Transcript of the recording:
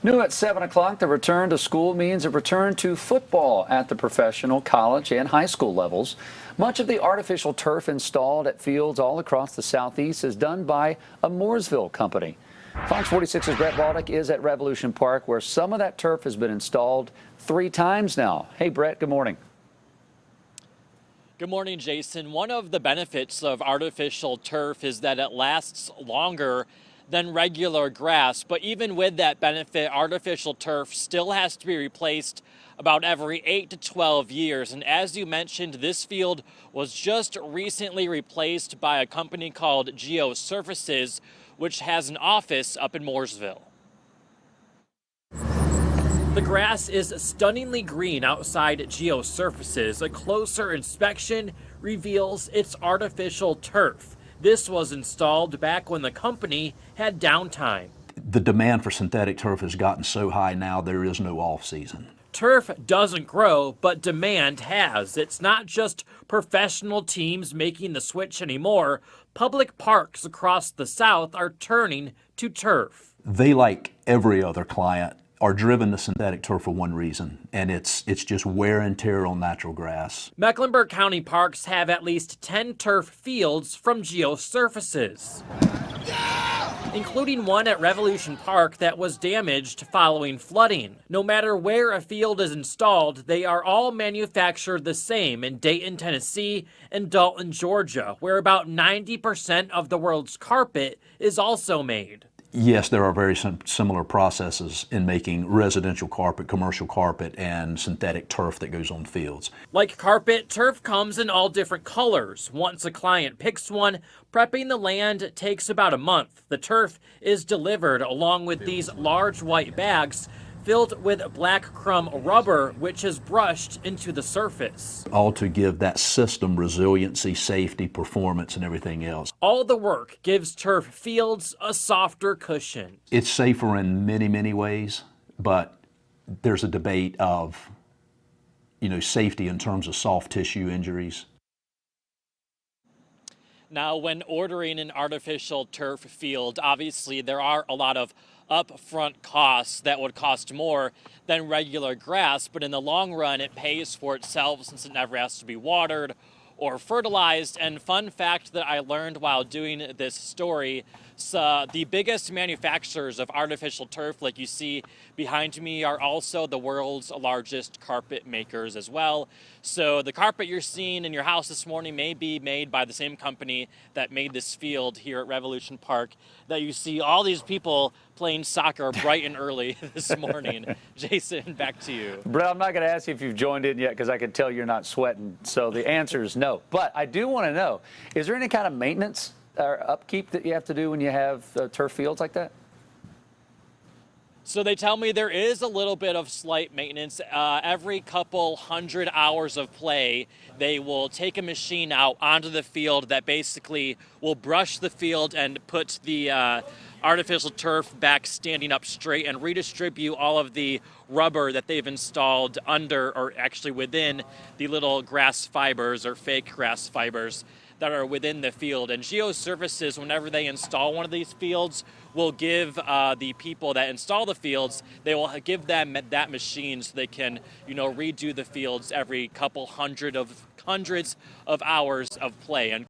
New at 7 o'clock, the return to school means a return to football at the professional, college, and high school levels. Much of the artificial turf installed at fields all across the southeast is done by a Mooresville company. Fox 46's Brett Baldock is at Revolution Park, where some of that turf has been installed 3 times now. Hey, Brett, good morning. Good morning, Jason. One of the benefits of artificial turf is that it lasts longer than regular grass. But even with that benefit, artificial turf still has to be replaced about every 8 to 12 years. And as you mentioned, this field was just recently replaced by a company called Geosurfaces, which has an office up in Mooresville. The grass is stunningly green outside Geosurfaces. A closer inspection reveals it's artificial turf. This was installed back when the company had downtime. The demand for synthetic turf has gotten so high now there is no off season. Turf doesn't grow, but demand has. It's not just professional teams making the switch anymore. Public parks across the South are turning to turf. They, like every other client, are driven to synthetic turf for one reason, and it's just wear and tear on natural grass. Mecklenburg County parks have at least 10 turf fields from Geosurfaces, including one at Revolution Park that was damaged following flooding. No matter where a field is installed, they are all manufactured the same in Dayton, Tennessee and Dalton, Georgia, where about 90% of the world's carpet is also made. Yes, there are very similar processes in making residential carpet, commercial carpet, and synthetic turf that goes on fields. Like carpet, turf comes in all different colors. Once a client picks one, prepping the land takes about a month. The turf is delivered along with these large white bags filled with black crumb rubber, which is brushed into the surface. All to give that system resiliency, safety, performance, and everything else. All the work gives turf fields a softer cushion. It's safer in many, many ways, but there's a debate of, safety in terms of soft tissue injuries. Now, when ordering an artificial turf field, obviously there are a lot of upfront costs that would cost more than regular grass, but in the long run it pays for itself since it never has to be watered or fertilized. And fun fact that I learned while doing this story, the biggest manufacturers of artificial turf, like you see behind me, are also the world's largest carpet makers as well. So the carpet you're seeing in your house this morning may be made by the same company that made this field here at Revolution Park that you see all these people playing soccer bright and early this morning. Jason, back to you. Brett, I'm not going to ask you if you've joined in yet because I can tell you're not sweating. So the answer is no. But I do want to know, is there any kind of maintenance or upkeep that you have to do when you have turf fields like that? So they tell me there is a little bit of slight maintenance. Every couple 100 hours of play, they will take a machine out onto the field that basically will brush the field and put the artificial turf back standing up straight and redistribute all of the rubber that they've installed under, or actually within, the little grass fibers or fake grass fibers that are within the field. And Geosurfaces, whenever they install one of these fields, will give the people that install the fields, they will give them that machine so they can, redo the fields every couple hundreds of hours of play. And